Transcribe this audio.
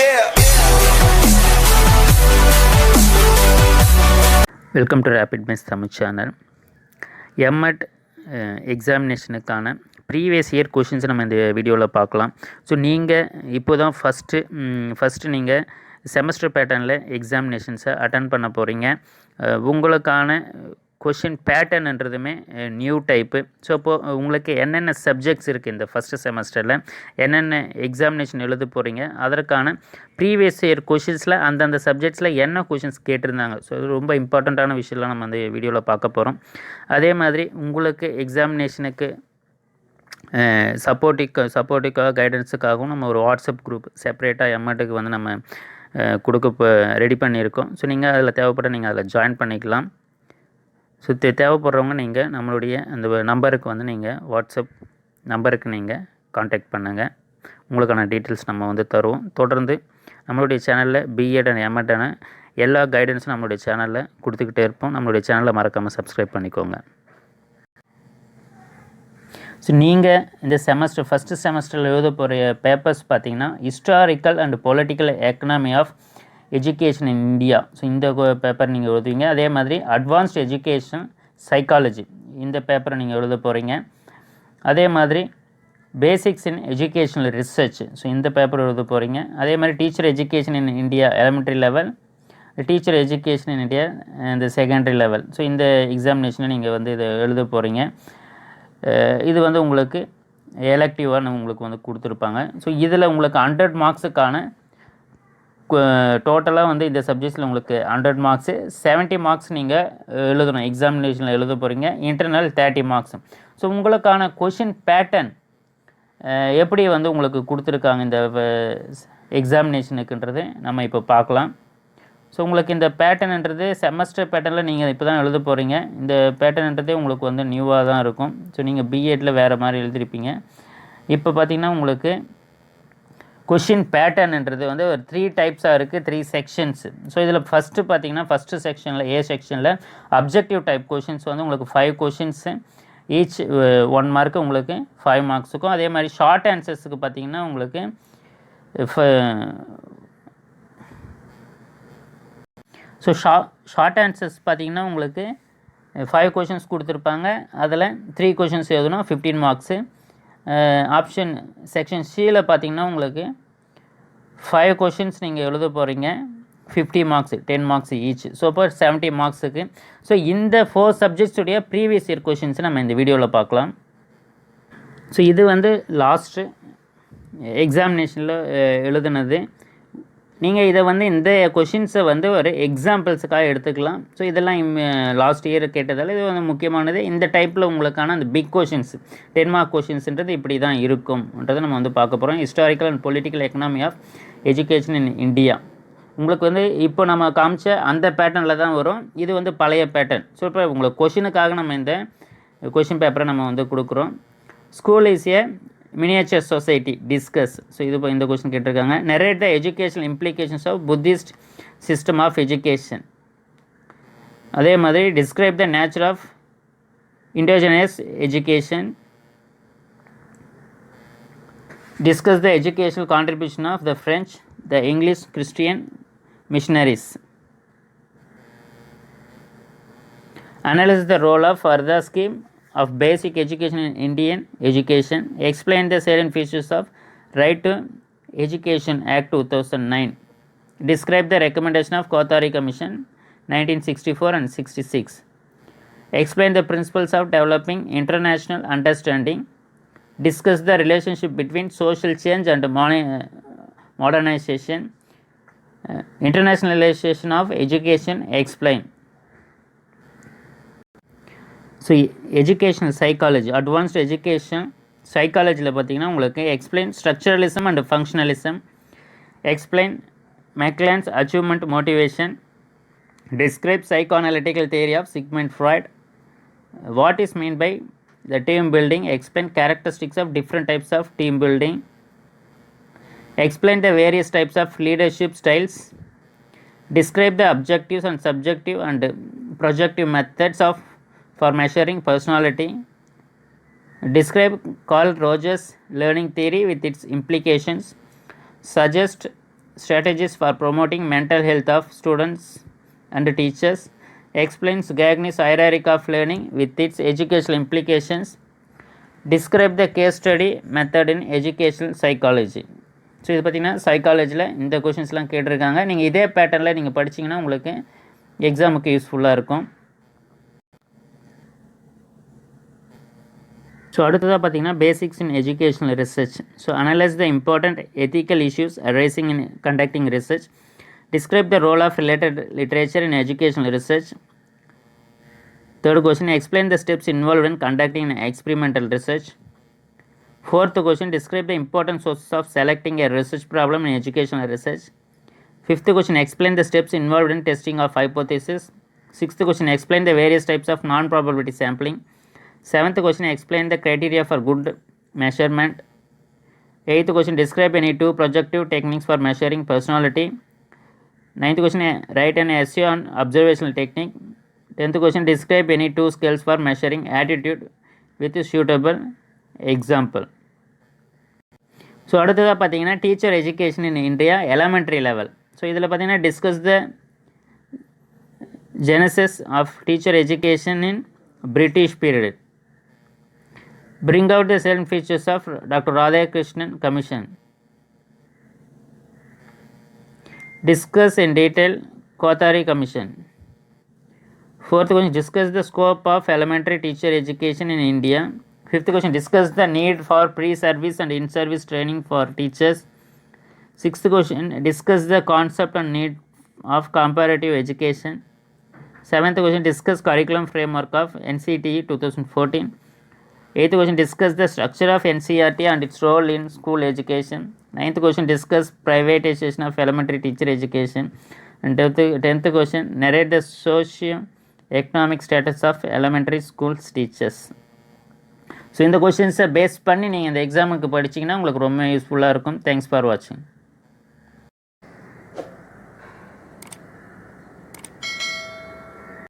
Yeah. Welcome to rapid maths Tamil channel. MEd எக்ஸாமினேஷனுக்கான previous year questions நம்ம இந்த வீடியோவில் பார்க்கலாம். ஸோ நீங்கள் இப்போ தான் ஃபஸ்ட்டு நீங்கள் செமஸ்டர் பேட்டர்னில் எக்ஸாமினேஷன்ஸை அட்டன் பண்ண போகிறீங்க. உங்களுக்கான கொஷின் பேட்டர்ன்ன்றதுமே நியூ டைப்பு. ஸோ இப்போது உங்களுக்கு என்னென்ன சப்ஜெக்ட்ஸ் இருக்குது இந்த ஃபஸ்ட்டு செமஸ்டரில் என்னென்ன எக்ஸாமினேஷன் எழுத போகிறீங்க, அதற்கான ப்ரீவியஸ் இயர் கொஷின்ஸில் அந்தந்த சப்ஜெக்ட்ஸில் என்ன கொஷின்ஸ் கேட்டிருந்தாங்க. ஸோ இது ரொம்ப இம்பார்ட்டண்ட்டான விஷயம்லாம் நம்ம அந்த வீடியோவில் பார்க்க போகிறோம். அதே மாதிரி உங்களுக்கு எக்ஸாமினேஷனுக்கு சப்போர்ட்டிக்காக கைடன்ஸுக்காகவும் நம்ம ஒரு வாட்ஸ்அப் குரூப் செப்பரேட்டாக எம்எட்டுக்கு வந்து நம்ம ரெடி பண்ணியிருக்கோம். ஸோ நீங்கள் அதில் தேவைப்பட்ட நீங்கள் அதில் ஜாயின் பண்ணிக்கலாம். ஸோ தேவைப்படுறவங்க நீங்கள் நம்மளுடைய அந்த நம்பருக்கு வந்து நீங்கள் வாட்ஸ்அப் நம்பருக்கு நீங்கள் காண்டாக்ட் பண்ணுங்கள். உங்களுக்கான டீட்டெயில்ஸ் நம்ம வந்து தருவோம். தொடர்ந்து நம்மளுடைய சேனலில் பிஎட் அண்ட் எம்எட்டான எல்லா கைடன்ஸும் நம்மளுடைய சேனலில் கொடுத்துக்கிட்டே இருப்போம். நம்மளுடைய சேனலை மறக்காமல் சப்ஸ்கிரைப் பண்ணிக்கோங்க. ஸோ நீங்கள் இந்த ஃபஸ்ட்டு செமஸ்டரில் எழுத போகிற பேப்பர்ஸ் பார்த்திங்கன்னா historical and political economy of education in India. So இந்த பேப்பர் நீங்கள் எழுதுவீங்க. அதே மாதிரி அட்வான்ஸ்ட் எஜுகேஷன் சைக்காலஜி இந்த பேப்பரை நீங்கள் எழுத போகிறீங்க. அதே மாதிரி பேசிக்ஸ் இன் எஜுகேஷனல் ரிசர்ச், ஸோ இந்த பேப்பர் எழுத போகிறீங்க. அதே மாதிரி teacher education in India elementary level, teacher education in India இந்த செகண்டரி லெவல். ஸோ இந்த எக்ஸாமினேஷனை நீங்கள் வந்து இதை எழுத போகிறீங்க. இது வந்து உங்களுக்கு எலக்டிவாக உங்களுக்கு வந்து கொடுத்துருப்பாங்க. ஸோ இதில் உங்களுக்கு 100 மார்க்ஸுக்கான டோட்டலாக வந்து இந்த சப்ஜெக்ட்ஸில் உங்களுக்கு 100 மார்க்ஸு, 70 மார்க்ஸ் நீங்கள் எழுதணும். எக்ஸாமினேஷனில் எழுத போகிறீங்க. Internal 30 marks. ஸோ உங்களுக்கான கொஷின் பேட்டர்ன் எப்படி வந்து உங்களுக்கு கொடுத்துருக்காங்க இந்த எக்ஸாமினேஷனுக்குன்றது நம்ம இப்போ பார்க்கலாம். ஸோ உங்களுக்கு இந்த பேட்டர்ன்ன்றது செமஸ்டர் பேட்டர்னில் நீங்கள் இப்போ தான் எழுத போகிறீங்க. இந்த பேட்டர்ன்ன்றதே உங்களுக்கு வந்து நியூவாக தான் இருக்கும். ஸோ நீங்கள் பிஎட்டில் வேறு மாதிரி எழுதிருப்பீங்க. இப்போ பார்த்திங்கன்னா உங்களுக்கு கொஷின் பேட்டர்ன்ன்றது வந்து ஒரு 3 டைப்ஸாக இருக்குது, 3 செக்ஷன்ஸு. ஸோ இதில் ஃபஸ்ட்டு பார்த்திங்கன்னா ஃபஸ்ட்டு செக்ஷனில் ஏ செக்ஷனில் அப்ஜெக்டிவ் டைப் கொஷின்ஸ் வந்து உங்களுக்கு 5 கொஷின்ஸு, ஈச் 1 மார்க்கு உங்களுக்கு 5 மார்க்ஸுக்கும். அதே மாதிரி ஷார்ட் ஆன்சர்ஸுக்கு பார்த்திங்கன்னா உங்களுக்கு ஸோ ஷார்ட் ஆன்சர்ஸ் பார்த்திங்கன்னா உங்களுக்கு 5 கொஷின்ஸ் கொடுத்துருப்பாங்க. அதில் 3 கொஷின்ஸ் எழுதணும், 15 மார்க்ஸு. ஆப்ஷன் செக்ஷன் சியில் பார்த்திங்கன்னா உங்களுக்கு 5 கொஷின்ஸ் நீங்கள் எழுத போகிறீங்க, 50 மார்க்ஸ், 10 மார்க்ஸ் ஈச். ஸோ இப்போ 70 மார்க்ஸுக்கு. ஸோ இந்த 4 சப்ஜெக்ட்ஸுடைய ப்ரீவியஸ் இயர் கொஷின்ஸை நம்ம இந்த வீடியோவில் பார்க்கலாம். ஸோ இது வந்து லாஸ்ட்டு எக்ஸாமினேஷனில் எழுதுனது. நீங்கள் இதை வந்து இந்த கொஷின்ஸை வந்து ஒரு எக்ஸாம்பிள்ஸுக்காக எடுத்துக்கலாம். ஸோ இதெல்லாம் லாஸ்ட் இயர் கேட்டதால் இது வந்து முக்கியமானது. இந்த டைப்பில் உங்களுக்கான அந்த பிக் கொஷின்ஸ் 10 மார்க் கொஷின்ஸ்ன்றது இப்படி தான் இருக்கும்ன்றதை நம்ம வந்து பார்க்க போகிறோம். Historical and political economy of education in India உங்களுக்கு வந்து இப்போ நம்ம காமிச்ச அந்த பேட்டர்னில் தான் வரும். இது வந்து பழைய பேட்டர்ன். ஸோ இப்போ உங்களுக்கு கொஷினுக்காக நம்ம இந்த கொஷின் பேப்பரை நம்ம வந்து கொடுக்குறோம். School is a miniature society discuss. So இது இப்போ இந்த கொஸ்டின் கேட்டிருக்காங்க. Narrate the educational implications of Buddhist system of education. அதே மாதிரி describe the nature of indigenous education. Discuss the educational contribution of the French, the English Christian missionaries. Analyse the role of Wardha scheme of basic education in Indian education. Explain the salient features of Right to Education Act 2009. Describe the recommendation of Kothari Commission 1964 and 66. Explain the principles of developing international understanding. Discuss the relationship between social change and modernization. Internationalization of education. Explain. So educational psychology, advanced education சைக்காலஜியில் பார்த்திங்கன்னா உங்களுக்கு explain structuralism and functionalism. Explain McClelland's achievement motivation. Describe psycho analytical theory of Sigmund Freud. What is mean by the team building. Explain characteristics of different types of team building. Explain the various types of leadership styles. Describe the objectives and subjective and projective methods for measuring personality. Describe Carl Rogers' learning theory with its implications. Suggest strategies for promoting mental health of students and teachers, explains Gagne's hierarchy of learning with its educational implications, describe the case study method in educational psychology. So இது பார்த்திங்கன்னா சைக்காலஜியில் இந்த கொஷின்ஸ்லாம் கேட்டிருக்காங்க. நீங்கள் இதே பேட்டர்னில் நீங்கள் படிச்சிங்கன்னா உங்களுக்கு எக்ஸாமுக்கு யூஸ்ஃபுல்லாக இருக்கும். ஸோ அடுத்ததாக பார்த்தீங்கன்னா basics in educational research. So analyse the important ethical issues arising in conducting research. Describe the role of related literature in educational research. Third question, explain the steps involved in conducting experimental research. Fourth question, describe the important sources of selecting a research problem in educational research. Fifth question, explain the steps involved in testing of hypothesis. Sixth question, explain the various types of non-probability sampling. Seventh question, explain the criteria for good measurement. Eighth question, describe any two projective techniques for measuring personality. Ninth question, write an essay on observational technique. 10th question, describe any two scales for measuring attitude with a suitable example. So அடுத்ததாக பார்த்தீங்கன்னா teacher education in India elementary level. So இதில் பார்த்தீங்கன்னா discuss the genesis of teacher education in British period. Bring out the self features of Dr. Radhakrishnan Commission. Discuss in detail Kothari Commission. Fourth question, discuss the scope of elementary teacher education in India. Fifth question, discuss the need for pre-service and in-service training for teachers. Sixth question, discuss the concept and need of comparative education. Seventh question, discuss curriculum framework of NCTE 2014. Eighth question, discuss the structure of NCERT and its role in school education. Ninth question, discuss privatization of elementary teacher education. And tenth question, narrate the socio-economic status of elementary schools teachers. So இந்த கொஷின்ஸை base பண்ணி நீங்கள் இந்த எக்ஸாமுக்கு படிச்சிங்கன்னா உங்களுக்கு ரொம்ப யூஸ்ஃபுல்லாக இருக்கும். தேங்க்ஸ் ஃபார் வாட்சிங்.